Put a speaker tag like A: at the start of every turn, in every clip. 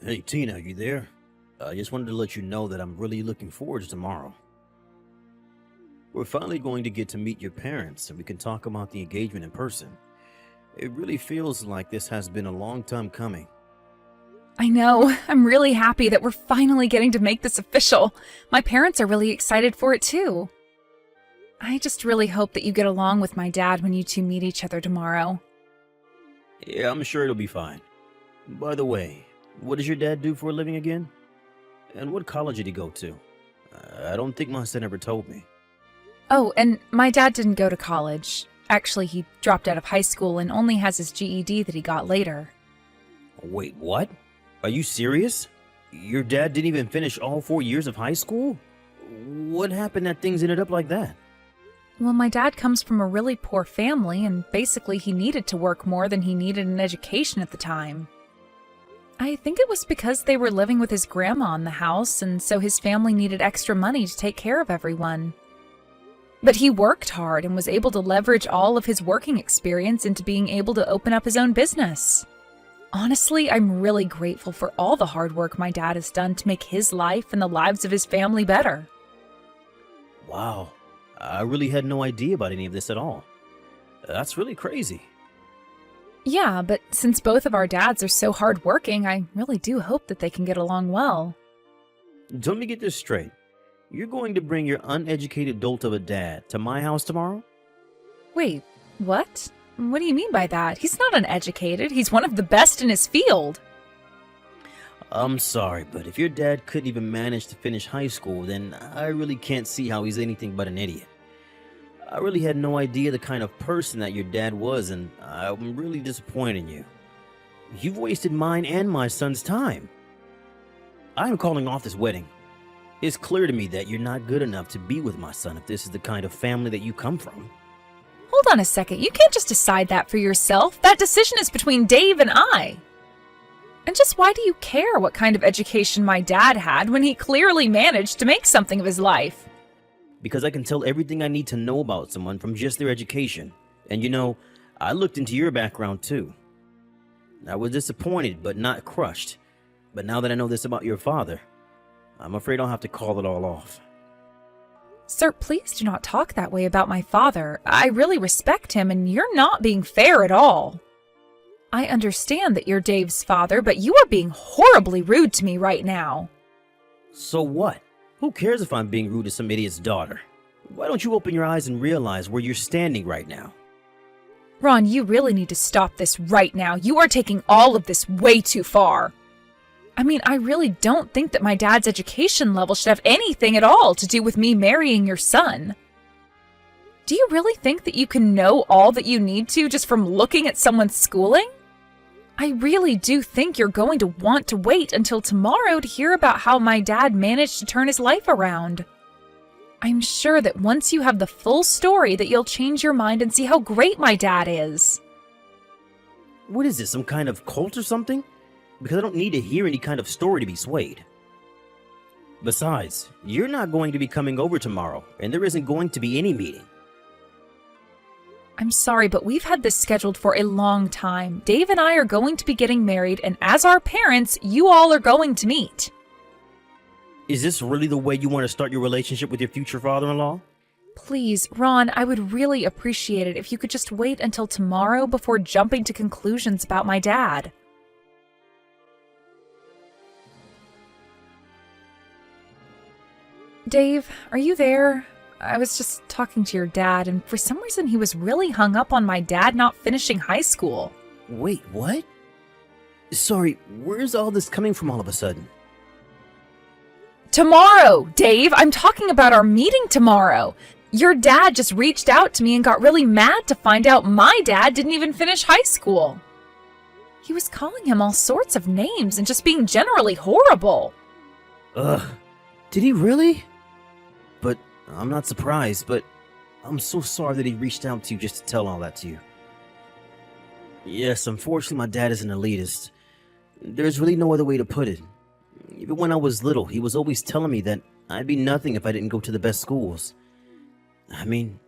A: Hey Tina, you there? I just wanted to let you know that I'm really looking forward to tomorrow. We're finally going to get to meet your parents and we can talk about the engagement in person. It really feels like this has been a long time coming.
B: I know. I'm really happy that we're finally getting to make this official. My parents are really excited for it too. I just really hope that you get along with my dad when you two meet each other tomorrow.
A: Yeah, I'm sure it'll be fine. By the way, what does your dad do for a living again? And what college did he go to? I don't think my son ever told me.
B: Oh, and my dad didn't go to college. Actually, he dropped out of high school and only has his GED that he got later.
A: Wait, what? Are you serious? Your dad didn't even finish all 4 years of high school? What happened that things ended up like that?
B: Well, my dad comes from a really poor family, and basically he needed to work more than he needed an education at the time. I think it was because they were living with his grandma in the house, and so his family needed extra money to take care of everyone. But he worked hard and was able to leverage all of his working experience into being able to open up his own business. Honestly, I'm really grateful for all the hard work my dad has done to make his life and the lives of his family better.
A: Wow, I really had no idea about any of this at all. That's really crazy.
B: Yeah, but since both of our dads are so hardworking, I really do hope that they can get along well.
A: Let me get this straight. You're going to bring your uneducated dolt of a dad to my house tomorrow?
B: Wait, what? What do you mean by that? He's not uneducated. He's one of the best in his field.
A: I'm sorry, but if your dad couldn't even manage to finish high school, then I really can't see how he's anything but an idiot. I really had no idea the kind of person that your dad was, and I'm really disappointed in you. You've wasted mine and my son's time. I'm calling off this wedding. It's clear to me that you're not good enough to be with my son if this is the kind of family that you come from.
B: Hold on a second. You can't just decide that for yourself. That decision is between Dave and I. And just why do you care what kind of education my dad had when he clearly managed to make something of his life?
A: Because I can tell everything I need to know about someone from just their education. And you know, I looked into your background too. I was disappointed, but not crushed. But now that I know this about your father, I'm afraid I'll have to call it all off.
B: Sir, please do not talk that way about my father. I really respect him, and you're not being fair at all. I understand that you're Dave's father, but you are being horribly rude to me right now.
A: So what? Who cares if I'm being rude to some idiot's daughter? Why don't you open your eyes and realize where you're standing right now?
B: Ron, you really need to stop this right now. You are taking all of this way too far. I mean, I really don't think that my dad's education level should have anything at all to do with me marrying your son. Do you really think that you can know all that you need to just from looking at someone's schooling? I really do think you're going to want to wait until tomorrow to hear about how my dad managed to turn his life around. I'm sure that once you have the full story that you'll change your mind and see how great my dad is.
A: What is this, some kind of cult or something? Because I don't need to hear any kind of story to be swayed. Besides, you're not going to be coming over tomorrow, and there isn't going to be any meeting.
B: I'm sorry, but we've had this scheduled for a long time. Dave and I are going to be getting married, and as our parents, you all are going to meet.
A: Is this really the way you want to start your relationship with your future father-in-law?
B: Please, Ron, I would really appreciate it if you could just wait until tomorrow before jumping to conclusions about my dad. Dave, are you there? I was just talking to your dad, and for some reason he was really hung up on my dad not finishing high school.
A: Wait, what? Sorry, where's all this coming from all of a sudden?
B: Tomorrow, Dave! I'm talking about our meeting tomorrow! Your dad just reached out to me and got really mad to find out my dad didn't even finish high school. He was calling him all sorts of names and just being generally horrible.
A: Ugh, did he really? But I'm not surprised, but I'm so sorry that he reached out to you just to tell all that to you. Yes, unfortunately my dad is an elitist. There's really no other way to put it. Even when I was little, he was always telling me that I'd be nothing if I didn't go to the best schools. I mean,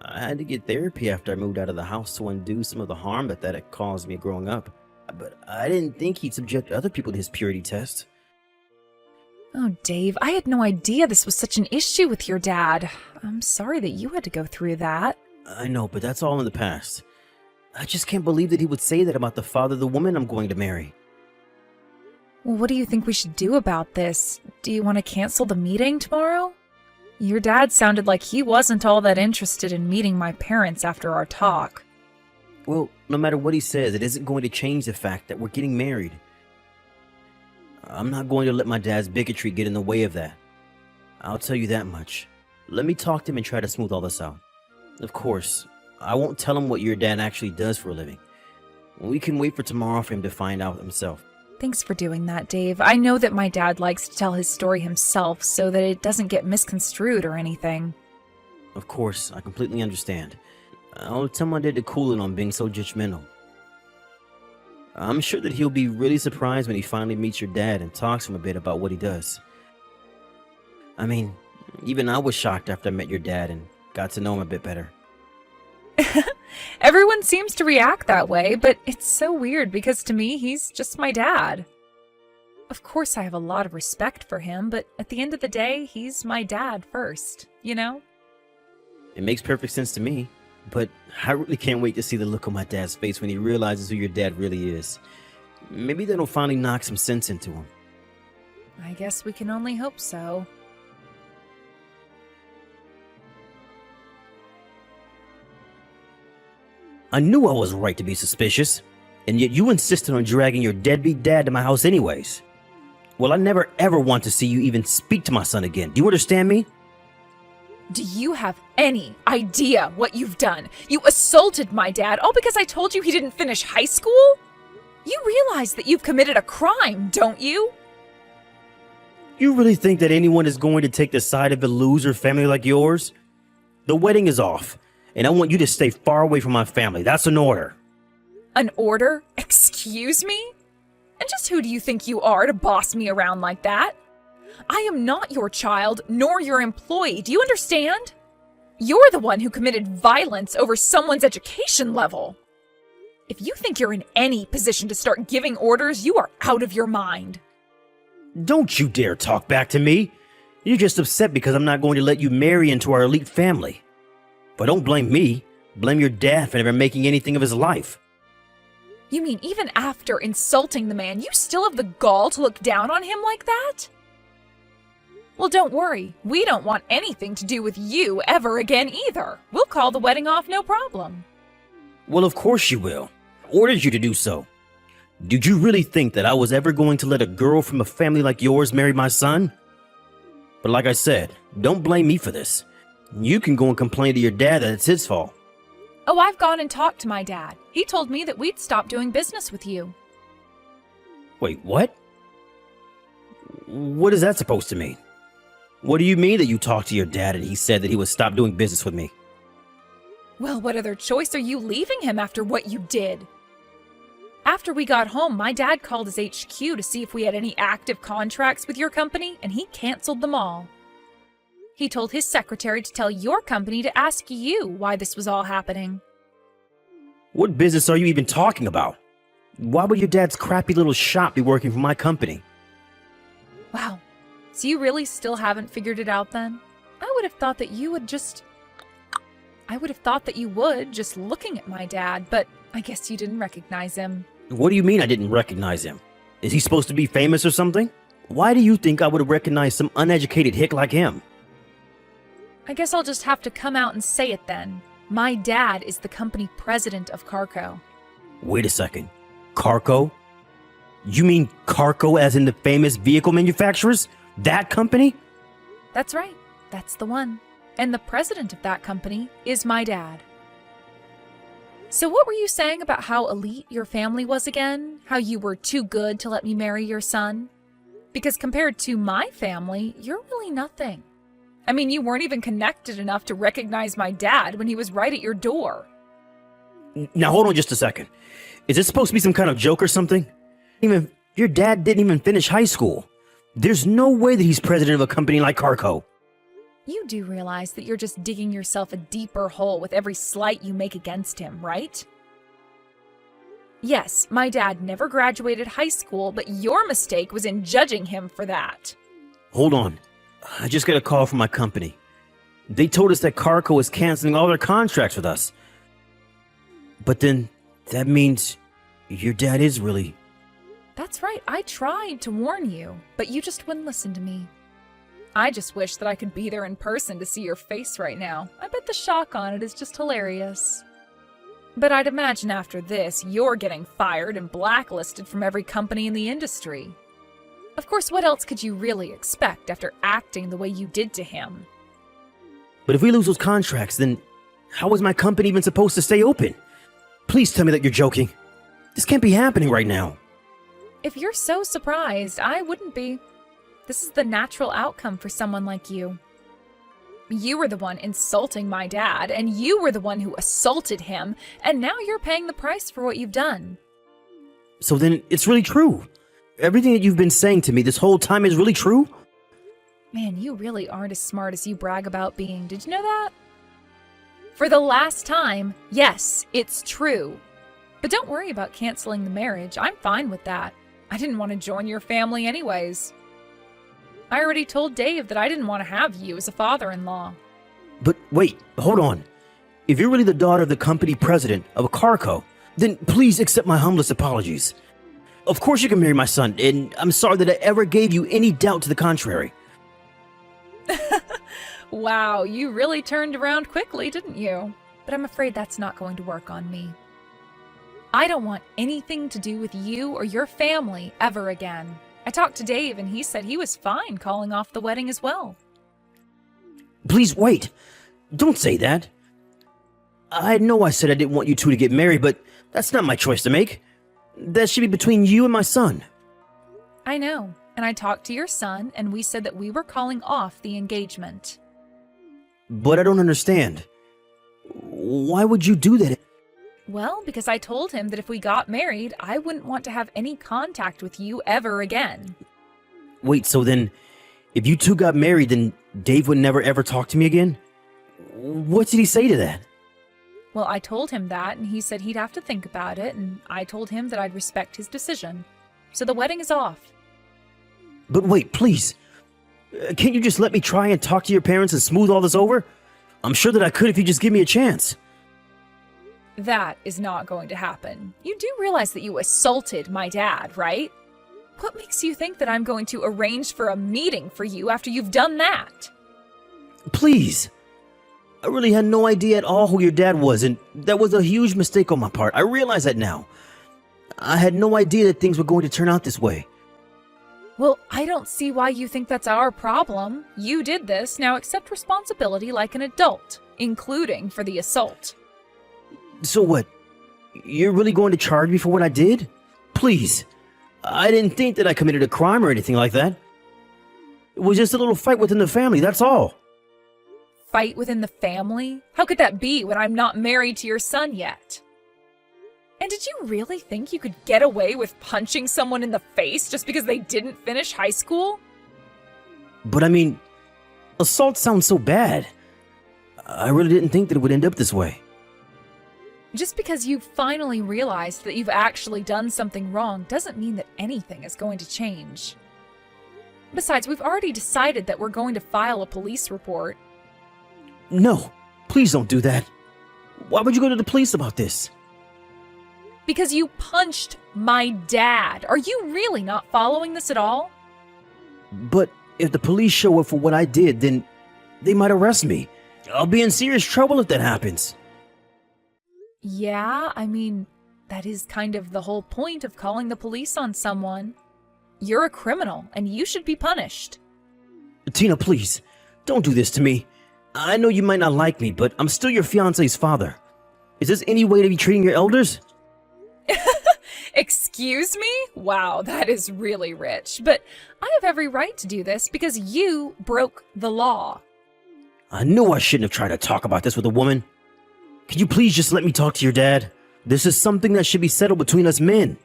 A: I had to get therapy after I moved out of the house to undo some of the harm that had caused me growing up. But I didn't think he'd subject other people to his purity test.
B: Oh, Dave, I had no idea this was such an issue with your dad. I'm sorry that you had to go through that.
A: I know, but that's all in the past. I just can't believe that he would say that about the father of the woman I'm going to marry.
B: Well, what do you think we should do about this? Do you want to cancel the meeting tomorrow? Your dad sounded like he wasn't all that interested in meeting my parents after our talk.
A: Well, no matter what he says, it isn't going to change the fact that we're getting married. I'm not going to let my dad's bigotry get in the way of that. I'll tell you that much. Let me talk to him and try to smooth all this out. Of course, I won't tell him what your dad actually does for a living. We can wait for tomorrow for him to find out himself.
B: Thanks for doing that, Dave. I know that my dad likes to tell his story himself so that it doesn't get misconstrued or anything.
A: Of course, I completely understand. I'll tell my dad to cool it on being so judgmental. I'm sure that he'll be really surprised when he finally meets your dad and talks to him a bit about what he does. I mean, even I was shocked after I met your dad and got to know him a bit better.
B: Everyone seems to react that way, but it's so weird because to me, he's just my dad. Of course, I have a lot of respect for him, but at the end of the day, he's my dad first, you know?
A: It makes perfect sense to me, but I really can't wait to see the look on my dad's face when he realizes who your dad really is. Maybe that'll finally knock some sense into him.
B: I guess we can only hope so.
A: I knew I was right to be suspicious, and yet you insisted on dragging your deadbeat dad to my house anyways. Well, I never ever want to see you even speak to my son again. Do you understand me?
B: Do you have any idea what you've done? You assaulted my dad all because I told you he didn't finish high school? You realize that you've committed a crime, don't you?
A: You really think that anyone is going to take the side of a loser family like yours? The wedding is off, and I want you to stay far away from my family. That's an order.
B: An order? Excuse me? And just who do you think you are to boss me around like that? I am not your child, nor your employee. Do you understand? You're the one who committed violence over someone's education level. If you think you're in any position to start giving orders, you are out of your mind.
A: Don't you dare talk back to me. You're just upset because I'm not going to let you marry into our elite family. But don't blame me. Blame your dad for never making anything of his life.
B: You mean even after insulting the man, you still have the gall to look down on him like that? Well, don't worry. We don't want anything to do with you ever again either. We'll call the wedding off, no problem.
A: Well, of course you will. I ordered you to do so. Did you really think that I was ever going to let a girl from a family like yours marry my son? But like I said, don't blame me for this. You can go and complain to your dad that it's his fault.
B: Oh, I've gone and talked to my dad. He told me that we'd stop doing business with you.
A: Wait, what? What is that supposed to mean? What do you mean that you talked to your dad and he said that he would stop doing business with me?
B: Well, what other choice are you leaving him after what you did? After we got home, my dad called his HQ to see if we had any active contracts with your company, and he canceled them all. He told his secretary to tell your company to ask you why this was all happening.
A: What business are you even talking about? Why would your dad's crappy little shop be working for my company?
B: Wow. So you really still haven't figured it out then? I would have thought that you would just looking at my dad, but I guess you didn't recognize him.
A: What do you mean I didn't recognize him? Is he supposed to be famous or something? Why do you think I would have recognized some uneducated hick like him?
B: I guess I'll just have to come out and say it then. My dad is the company president of Carco.
A: Wait a second. Carco? You mean Carco as in the famous vehicle manufacturers? That company?
B: That's right. That's the one. And the president of that company is my dad. So what were you saying about how elite your family was again? How you were too good to let me marry your son? Because compared to my family, you're really nothing. I mean, you weren't even connected enough to recognize my dad when he was right at your door.
A: Now hold on just a second. Is this supposed to be some kind of joke or something? Even your dad didn't even finish high school. There's no way that he's president of a company like Carco.
B: You do realize that you're just digging yourself a deeper hole with every slight you make against him, right? Yes, my dad never graduated high school, but your mistake was in judging him for that.
A: Hold on. I just got a call from my company. They told us that Carco is canceling all their contracts with us. But then, that means your dad is really...
B: That's right, I tried to warn you, but you just wouldn't listen to me. I just wish that I could be there in person to see your face right now. I bet the shock on it is just hilarious. But I'd imagine after this, you're getting fired and blacklisted from every company in the industry. Of course, what else could you really expect after acting the way you did to him?
A: But if we lose those contracts, then how is my company even supposed to stay open? Please tell me that you're joking. This can't be happening right now.
B: If you're so surprised, I wouldn't be. This is the natural outcome for someone like you. You were the one insulting my dad, and you were the one who assaulted him, and now you're paying the price for what you've done.
A: So then it's really true. Everything that you've been saying to me this whole time is really true?
B: Man, you really aren't as smart as you brag about being. Did you know that? For the last time, yes, it's true. But don't worry about canceling the marriage. I'm fine with that. I didn't want to join your family anyways. I already told Dave that I didn't want to have you as a father-in-law.
A: But wait, hold on. If you're really the daughter of the company president of a Carco, then please accept my humblest apologies. Of course you can marry my son, and I'm sorry that I ever gave you any doubt to the contrary.
B: Wow, you really turned around quickly, didn't you? But I'm afraid that's not going to work on me. I don't want anything to do with you or your family ever again. I talked to Dave and he said he was fine calling off the wedding as well.
A: Please wait. Don't say that. I know I said I didn't want you two to get married, but that's not my choice to make. That should be between you and my son.
B: I know, and I talked to your son and we said that we were calling off the engagement.
A: But I don't understand. Why would you do that?
B: Well, because I told him that if we got married, I wouldn't want to have any contact with you ever again.
A: Wait, so then, if you two got married, then Dave would never ever talk to me again? What did he say to that?
B: Well, I told him that, and he said he'd have to think about it, and I told him that I'd respect his decision. So the wedding is off.
A: But wait, please. Can't you just let me try and talk to your parents and smooth all this over? I'm sure that I could if you just give me a chance.
B: That is not going to happen. You do realize that you assaulted my dad, right? What makes you think that I'm going to arrange for a meeting for you after you've done that?
A: Please. I really had no idea at all who your dad was, and that was a huge mistake on my part. I realize that now. I had no idea that things were going to turn out this way.
B: Well, I don't see why you think that's our problem. You did this, now accept responsibility like an adult, including for the assault.
A: So what? You're really going to charge me for what I did? Please. I didn't think that I committed a crime or anything like that. It was just a little fight within the family, that's all.
B: Fight within the family? How could that be when I'm not married to your son yet? And did you really think you could get away with punching someone in the face just because they didn't finish high school?
A: But I mean, assault sounds so bad. I really didn't think that it would end up this way.
B: Just because you finally realized that you've actually done something wrong doesn't mean that anything is going to change. Besides, we've already decided that we're going to file a police report.
A: No, please don't do that. Why would you go to the police about this?
B: Because you punched my dad. Are you really not following this at all?
A: But if the police show up for what I did, then they might arrest me. I'll be in serious trouble if that happens.
B: Yeah, I mean, that is kind of the whole point of calling the police on someone. You're a criminal, and you should be punished.
A: Tina, please, don't do this to me. I know you might not like me, but I'm still your fiancé's father. Is this any way to be treating your elders?
B: Excuse me? Wow, that is really rich. But I have every right to do this because you broke the law.
A: I knew I shouldn't have tried to talk about this with a woman. Could you please just let me talk to your dad? This is something that should be settled between us men.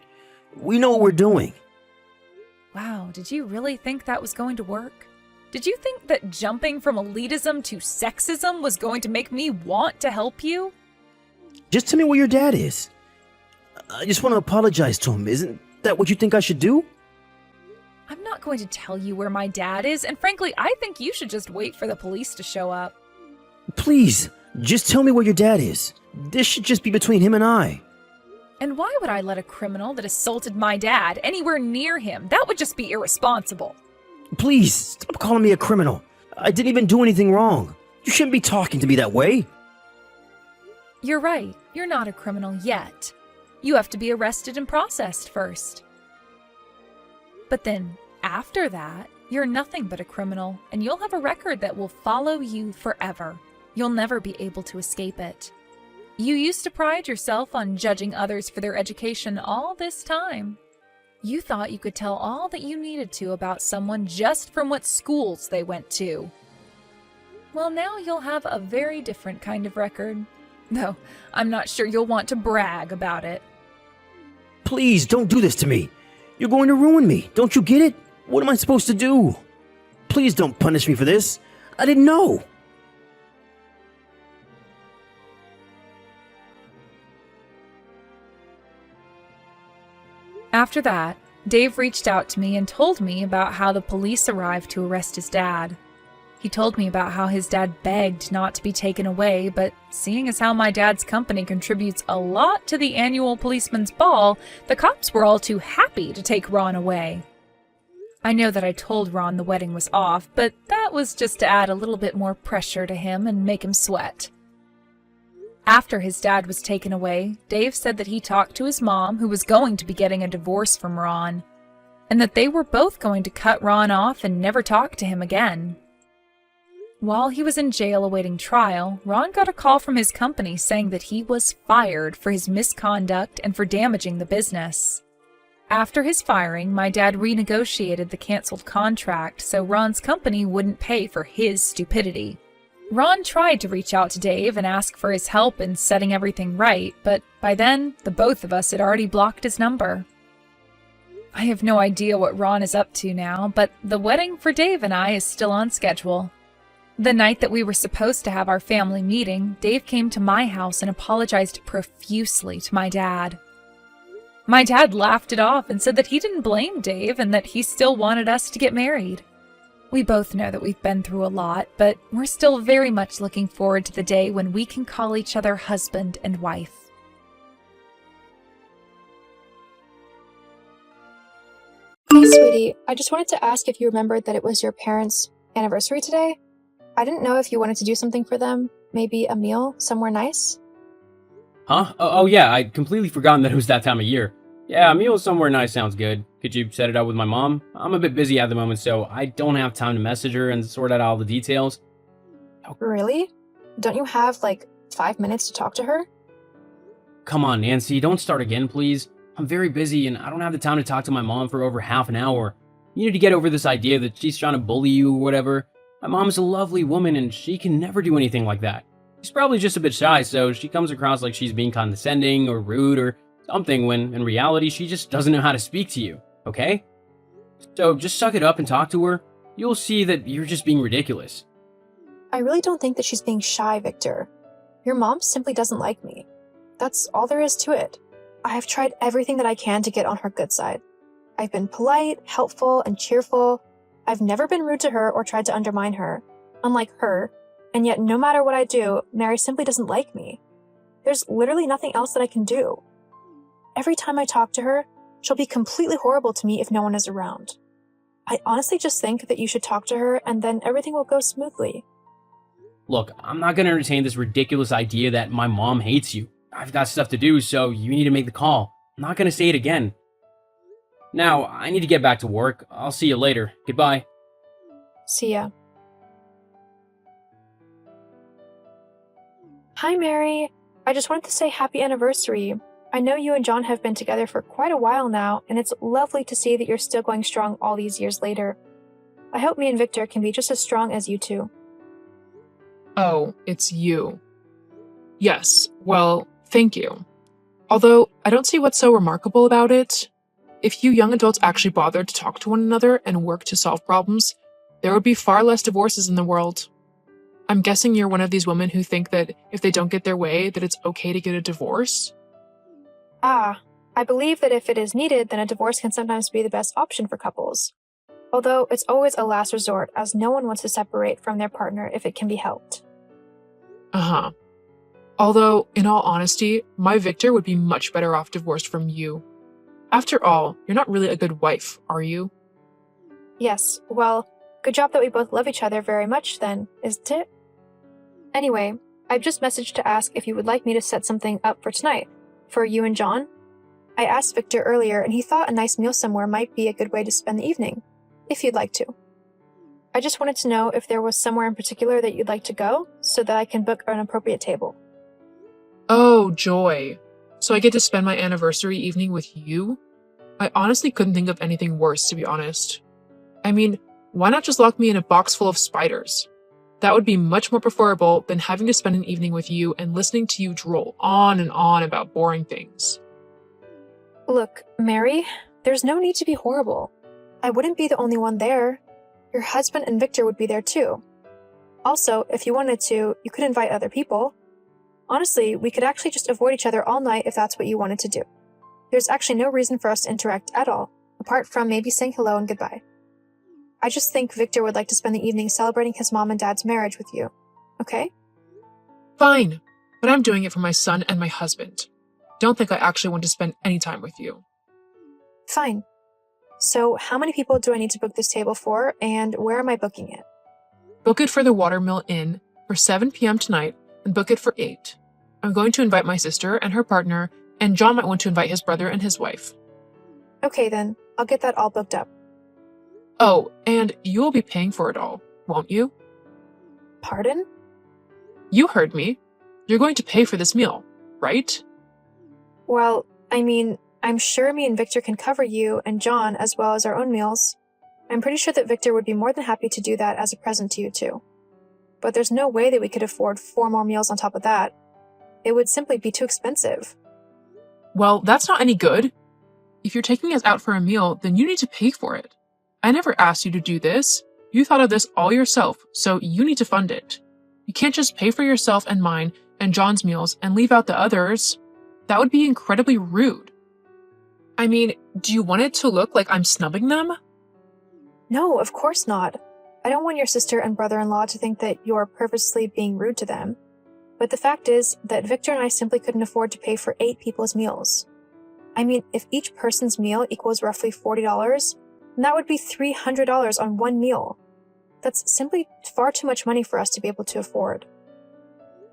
A: We know what we're doing.
B: Wow, did you really think that was going to work? Did you think that jumping from elitism to sexism was going to make me want to help you?
A: Just tell me where your dad is. I just want to apologize to him. Isn't that what you think I should do?
B: I'm not going to tell you where my dad is, and frankly, I think you should just wait for the police to show up.
A: Please, just tell me where your dad is. This should just be between him and I.
B: And why would I let a criminal that assaulted my dad anywhere near him? That would just be irresponsible.
A: Please, stop calling me a criminal. I didn't even do anything wrong. You shouldn't be talking to me that way.
B: You're right. You're not a criminal yet. You have to be arrested and processed first. But then, after that, you're nothing but a criminal, and you'll have a record that will follow you forever. You'll never be able to escape it. You used to pride yourself on judging others for their education all this time. You thought you could tell all that you needed to about someone just from what schools they went to. Well, now you'll have a very different kind of record. Though, I'm not sure you'll want to brag about it.
A: Please, don't do this to me. You're going to ruin me. Don't you get it? What am I supposed to do? Please don't punish me for this. I didn't know.
B: After that, Dave reached out to me and told me about how the police arrived to arrest his dad. He told me about how his dad begged not to be taken away, but seeing as how my dad's company contributes a lot to the annual policeman's ball, the cops were all too happy to take Ron away. I know that I told Ron the wedding was off, but that was just to add a little bit more pressure to him and make him sweat. After his dad was taken away, Dave said that he talked to his mom, who was going to be getting a divorce from Ron, and that they were both going to cut Ron off and never talk to him again. While he was in jail awaiting trial, Ron got a call from his company saying that he was fired for his misconduct and for damaging the business. After his firing, my dad renegotiated the canceled contract so Ron's company wouldn't pay for his stupidity. Ron tried to reach out to Dave and ask for his help in setting everything right, but by then, the both of us had already blocked his number. I have no idea what Ron is up to now, but the wedding for Dave and I is still on schedule. The night that we were supposed to have our family meeting, Dave came to my house and apologized profusely to my dad. My dad laughed it off and said that he didn't blame Dave and that he still wanted us to get married. We both know that we've been through a lot, but we're still very much looking forward to the day when we can call each other husband and wife.
C: Hey, sweetie, I just wanted to ask if you remembered that it was your parents' anniversary today. I didn't know if you wanted to do something for them, maybe a meal somewhere nice.
D: Huh? Oh yeah, I'd completely forgotten that it was that time of year. Yeah, a meal somewhere nice sounds good. Could you set it up with my mom? I'm a bit busy at the moment, so I don't have time to message her and sort out all the details.
C: Really? Don't you have, 5 minutes to talk to her?
D: Come on, Nancy, don't start again, please. I'm very busy and I don't have the time to talk to my mom for over half an hour. You need to get over this idea that she's trying to bully you or whatever. My mom is a lovely woman and she can never do anything like that. She's probably just a bit shy, so she comes across like she's being condescending or rude or something when in reality she just doesn't know how to speak to you, okay? So just suck it up and talk to her. You'll see that you're just being ridiculous.
C: I really don't think that she's being shy, Victor. Your mom simply doesn't like me. That's all there is to it. I have tried everything that I can to get on her good side. I've been polite, helpful, and cheerful. I've never been rude to her or tried to undermine her, unlike her, and yet no matter what I do, Mary simply doesn't like me. There's literally nothing else that I can do. Every time I talk to her, she'll be completely horrible to me if no one is around. I honestly just think that you should talk to her and then everything will go smoothly.
D: Look, I'm not going to entertain this ridiculous idea that my mom hates you. I've got stuff to do, so you need to make the call. I'm not going to say it again. Now, I need to get back to work. I'll see you later. Goodbye.
C: See ya. Hi, Mary. I just wanted to say happy anniversary. I know you and John have been together for quite a while now, and it's lovely to see that you're still going strong all these years later. I hope me and Victor can be just as strong as you two.
E: Oh, it's you. Yes, well, thank you. Although, I don't see what's so remarkable about it. If you young adults actually bothered to talk to one another and work to solve problems, there would be far less divorces in the world. I'm guessing you're one of these women who think that if they don't get their way, that it's okay to get a divorce?
C: Ah, I believe that if it is needed, then a divorce can sometimes be the best option for couples. Although it's always a last resort, as no one wants to separate from their partner if it can be helped.
E: Uh-huh. Although, in all honesty, my Victor would be much better off divorced from you. After all, you're not really a good wife, are you?
C: Yes, well, good job that we both love each other very much then, isn't it? Anyway, I've just messaged to ask if you would like me to set something up for tonight, for you and John. I asked Victor earlier and he thought a nice meal somewhere might be a good way to spend the evening, if you'd like to. I just wanted to know if there was somewhere in particular that you'd like to go, so that I can book an appropriate table.
E: Oh, joy. So I get to spend my anniversary evening with you? I honestly couldn't think of anything worse, to be honest. I mean, why not just lock me in a box full of spiders? That would be much more preferable than having to spend an evening with you and listening to you droll on and on about boring things.
C: Look, Mary, there's no need to be horrible. I wouldn't be the only one there. Your husband and Victor would be there too. Also, if you wanted to, you could invite other people. Honestly, we could actually just avoid each other all night if that's what you wanted to do. There's actually no reason for us to interact at all, apart from maybe saying hello and goodbye. I just think Victor would like to spend the evening celebrating his mom and dad's marriage with you. Okay?
E: Fine, but I'm doing it for my son and my husband. Don't think I actually want to spend any time with you.
C: Fine. So, how many people do I need to book this table for, and where am I booking it?
E: Book it for the Watermill Inn for 7 p.m. tonight, and book it for 8. I'm going to invite my sister and her partner, and John might want to invite his brother and his wife.
C: Okay then, I'll get that all booked up.
E: Oh, and you will be paying for it all, won't you?
C: Pardon?
E: You heard me. You're going to pay for this meal, right?
C: Well, I mean, I'm sure me and Victor can cover you and John as well as our own meals. I'm pretty sure that Victor would be more than happy to do that as a present to you too. But there's no way that we could afford 4 more meals on top of that. It would simply be too expensive.
E: Well, that's not any good. If you're taking us out for a meal, then you need to pay for it. I never asked you to do this. You thought of this all yourself, so you need to fund it. You can't just pay for yourself and mine and John's meals and leave out the others. That would be incredibly rude. I mean, do you want it to look like I'm snubbing them?
C: No, of course not. I don't want your sister and brother-in-law to think that you're purposely being rude to them. But the fact is that Victor and I simply couldn't afford to pay for 8 people's meals. I mean, if each person's meal equals roughly $40, then that would be $300 on one meal. That's simply far too much money for us to be able to afford.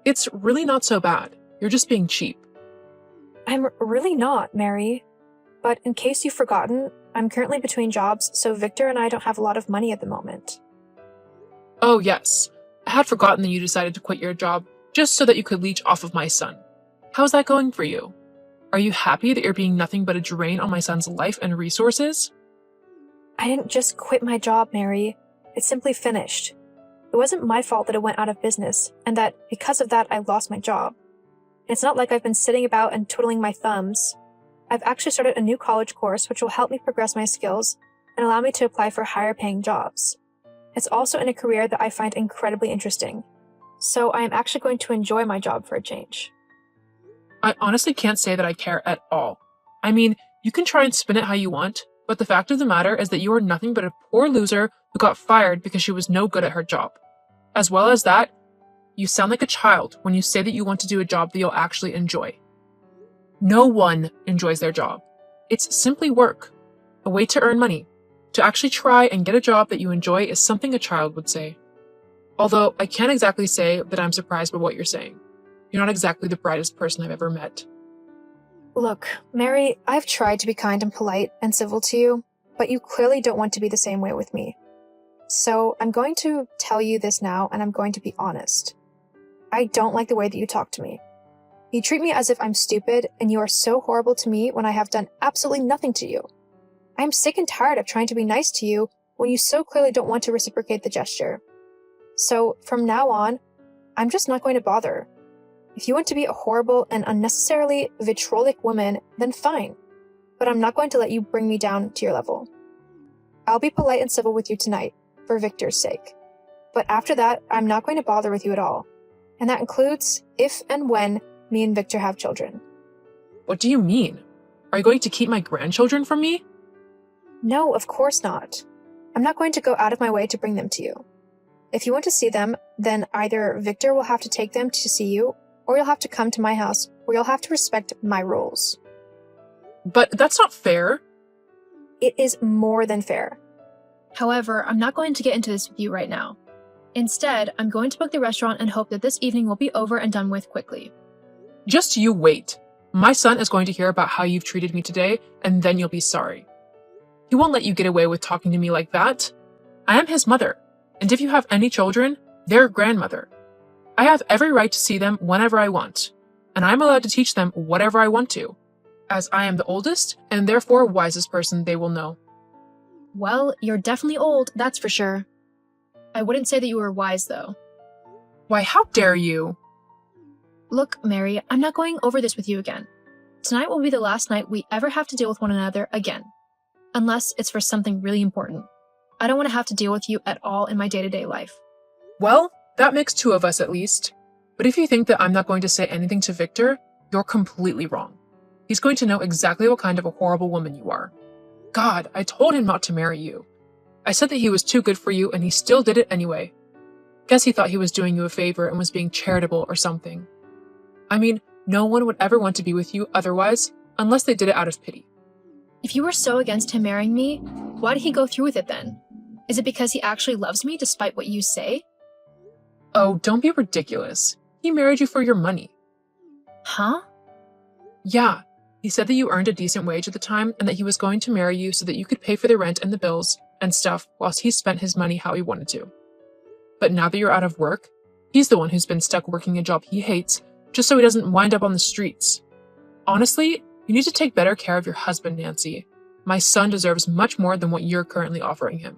E: It's really not so bad. You're just being cheap.
C: I'm really not, Mary. But in case you've forgotten, I'm currently between jobs, so Victor and I don't have a lot of money at the moment.
E: Oh, yes. I had forgotten that you decided to quit your job just so that you could leech off of my son. How's that going for you? Are you happy that you're being nothing but a drain on my son's life and resources?
C: I didn't just quit my job, Mary. It simply finished. It wasn't my fault that it went out of business, and that because of that I lost my job. It's not like I've been sitting about and twiddling my thumbs. I've actually started a new college course which will help me progress my skills and allow me to apply for higher paying jobs. It's also in a career that I find incredibly interesting. So I am actually going to enjoy my job for a change.
E: I honestly can't say that I care at all. I mean, you can try and spin it how you want, but the fact of the matter is that you are nothing but a poor loser who got fired because she was no good at her job. As well as that, you sound like a child when you say that you want to do a job that you'll actually enjoy. No one enjoys their job. It's simply work, a way to earn money. To actually try and get a job that you enjoy is something a child would say. Although I can't exactly say that I'm surprised by what you're saying. You're not exactly the brightest person I've ever met.
C: Look, Mary, I've tried to be kind and polite and civil to you, but you clearly don't want to be the same way with me. So I'm going to tell you this now, and I'm going to be honest. I don't like the way that you talk to me. You treat me as if I'm stupid, and you are so horrible to me when I have done absolutely nothing to you. I'm sick and tired of trying to be nice to you when you so clearly don't want to reciprocate the gesture. So from now on, I'm just not going to bother. If you want to be a horrible and unnecessarily vitriolic woman, then fine. But I'm not going to let you bring me down to your level. I'll be polite and civil with you tonight, for Victor's sake. But after that, I'm not going to bother with you at all. And that includes if and when me and Victor have children.
E: What do you mean? Are you going to keep my grandchildren from me?
C: No, of course not. I'm not going to go out of my way to bring them to you. If you want to see them, then either Victor will have to take them to see you, or you'll have to come to my house, where you'll have to respect my rules.
E: But that's not fair.
C: It is more than fair. However, I'm not going to get into this with you right now. Instead, I'm going to book the restaurant and hope that this evening will be over and done with quickly.
E: Just you wait. My son is going to hear about how you've treated me today, and then you'll be sorry. He won't let you get away with talking to me like that. I am his mother, and if you have any children, their grandmother. I have every right to see them whenever I want, and I'm allowed to teach them whatever I want to, as I am the oldest and therefore wisest person they will know.
C: Well, you're definitely old, that's for sure. I wouldn't say that you were wise, though.
E: Why, how dare you?
C: Look, Mary, I'm not going over this with you again. Tonight will be the last night we ever have to deal with one another again. Unless it's for something really important. I don't want to have to deal with you at all in my day-to-day life.
E: Well, that makes two of us at least. But if you think that I'm not going to say anything to Victor, you're completely wrong. He's going to know exactly what kind of a horrible woman you are. God, I told him not to marry you. I said that he was too good for you, and he still did it anyway. Guess he thought he was doing you a favor and was being charitable or something. I mean, no one would ever want to be with you otherwise, unless they did it out of pity.
C: If you were so against him marrying me, why did he go through with it then? Is it because he actually loves me despite what you say?
E: Oh, don't be ridiculous. He married you for your money.
C: Huh?
E: Yeah, he said that you earned a decent wage at the time and that he was going to marry you so that you could pay for the rent and the bills and stuff whilst he spent his money how he wanted to. But now that you're out of work, he's the one who's been stuck working a job he hates just so he doesn't wind up on the streets. Honestly, you need to take better care of your husband, Nancy. My son deserves much more than what you're currently offering him.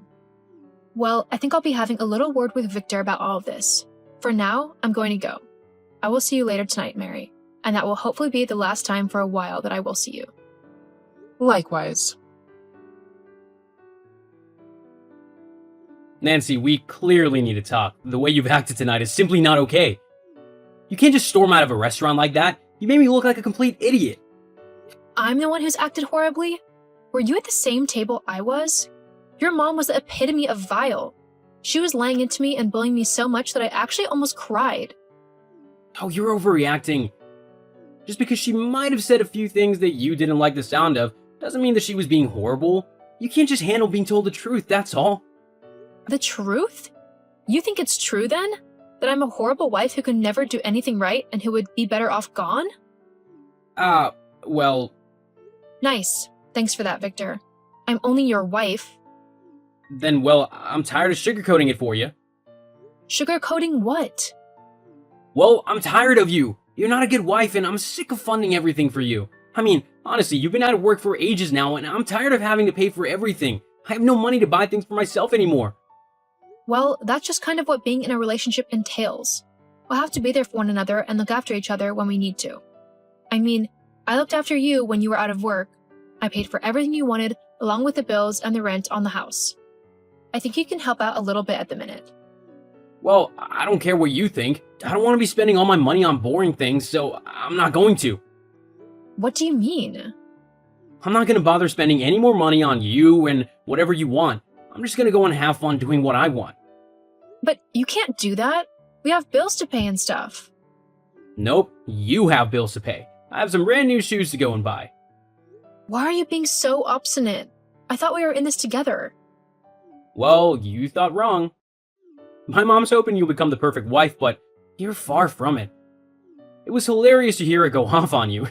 C: Well, I think I'll be having a little word with Victor about all of this. For now, I'm going to go. I will see you later tonight, Mary, and that will hopefully be the last time for a while that I will see you.
E: Likewise.
D: Nancy, we clearly need to talk. The way you've acted tonight is simply not okay. You can't just storm out of a restaurant like that. You made me look like a complete idiot.
C: I'm the one who's acted horribly? Were you at the same table I was? Your mom was the epitome of vile. She was laying into me and bullying me so much that I actually almost cried.
D: Oh, you're overreacting. Just because she might have said a few things that you didn't like the sound of, doesn't mean that she was being horrible. You can't just handle being told the truth, that's all.
C: The truth? You think it's true then? That I'm a horrible wife who can never do anything right and who would be better off gone?
D: Well...
C: Nice. Thanks for that, Victor. I'm only your wife.
D: Then, well, I'm tired of sugarcoating it for you.
C: Sugarcoating what?
D: Well, I'm tired of you. You're not a good wife, and I'm sick of funding everything for you. I mean, honestly, you've been out of work for ages now, and I'm tired of having to pay for everything. I have no money to buy things for myself anymore.
C: Well, that's just kind of what being in a relationship entails. We'll have to be there for one another and look after each other when we need to. I mean, I looked after you when you were out of work. I paid for everything you wanted, along with the bills and the rent on the house. I think you can help out a little bit at the minute.
D: Well, I don't care what you think. I don't want to be spending all my money on boring things, so I'm not going to.
C: What do you mean?
D: I'm not going to bother spending any more money on you and whatever you want. I'm just going to go and have fun doing what I want.
C: But you can't do that. We have bills to pay and stuff.
D: Nope, you have bills to pay. I have some brand new shoes to go and buy.
C: Why are you being so obstinate? I thought we were in this together.
D: Well, you thought wrong. My mom's hoping you'll become the perfect wife, but you're far from it. It was hilarious to hear her go off on you.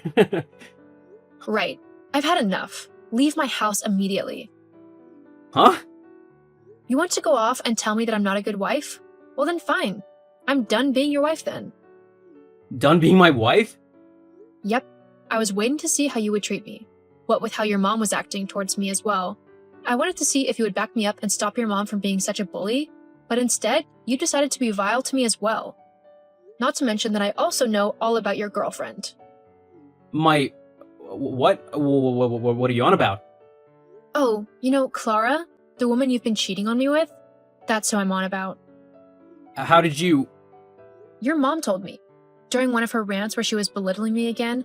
C: Right. I've had enough. Leave my house immediately.
D: Huh?
C: You want to go off and tell me that I'm not a good wife? Well then fine. I'm done being your wife then.
D: Done being my wife?
C: Yep. I was waiting to see how you would treat me. What with how your mom was acting towards me as well. I wanted to see if you would back me up and stop your mom from being such a bully, but instead, you decided to be vile to me as well. Not to mention that I also know all about your girlfriend.
D: My... What? What are you on about?
C: Oh, you know Clara? The woman you've been cheating on me with? That's who I'm on about.
D: How did you...
C: Your mom told me. During one of her rants where she was belittling me again.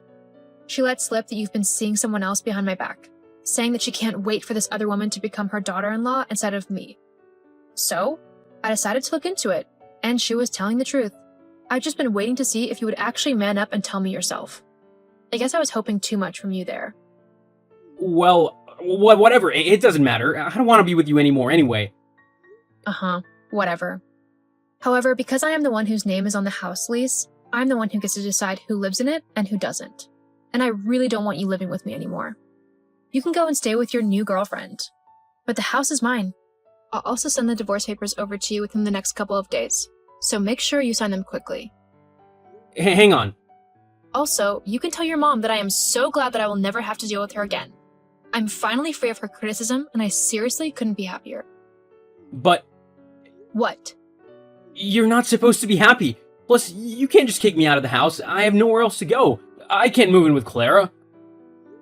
C: She let slip that you've been seeing someone else behind my back, saying that she can't wait for this other woman to become her daughter-in-law instead of me. So, I decided to look into it, and she was telling the truth. I've just been waiting to see if you would actually man up and tell me yourself. I guess I was hoping too much from you there.
D: Well, whatever. It doesn't matter. I don't want to be with you anymore anyway.
C: Whatever. However, because I am the one whose name is on the house lease, I'm the one who gets to decide who lives in it and who doesn't. And I really don't want you living with me anymore. You can go and stay with your new girlfriend. But the house is mine. I'll also send the divorce papers over to you within the next couple of days, so make sure you sign them quickly.
D: Hang on.
C: Also, you can tell your mom that I am so glad that I will never have to deal with her again. I'm finally free of her criticism, and I seriously couldn't be happier.
D: But
C: What?
D: you're not supposed to be happy. Plus, you can't just kick me out of the house. I have nowhere else to go. I can't move in with Clara.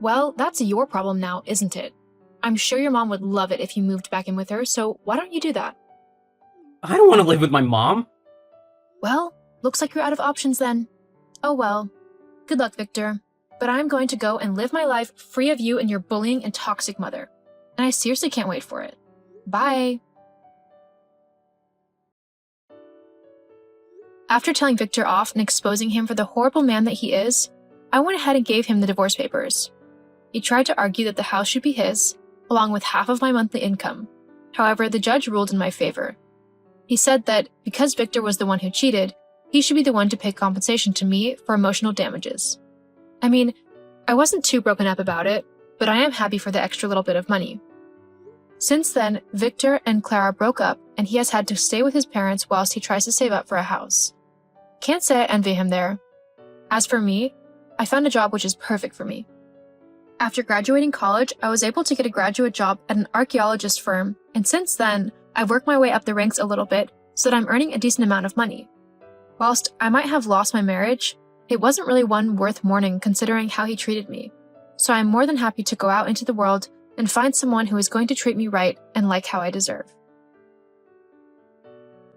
C: Well, that's your problem now, isn't it? I'm sure your mom would love it if you moved back in with her, so why don't you do that?
D: I don't want to live with my mom.
C: Well, looks like you're out of options then. Oh well. Good luck, Victor. But I'm going to go and live my life free of you and your bullying and toxic mother. And I seriously can't wait for it. Bye. After telling Victor off and exposing him for the horrible man that he is, I went ahead and gave him the divorce papers. He tried to argue that the house should be his, along with half of my monthly income. However, the judge ruled in my favor. He said that because Victor was the one who cheated, he should be the one to pay compensation to me for emotional damages. I mean, I wasn't too broken up about it, but I am happy for the extra little bit of money. Since then, Victor and Clara broke up, and he has had to stay with his parents whilst he tries to save up for a house. Can't say I envy him there. As for me, I found a job which is perfect for me. After graduating college, I was able to get a graduate job at an archaeologist firm, and since then, I've worked my way up the ranks a little bit so that I'm earning a decent amount of money. Whilst I might have lost my marriage, it wasn't really one worth mourning considering how he treated me. So I'm more than happy to go out into the world and find someone who is going to treat me right and like how I deserve.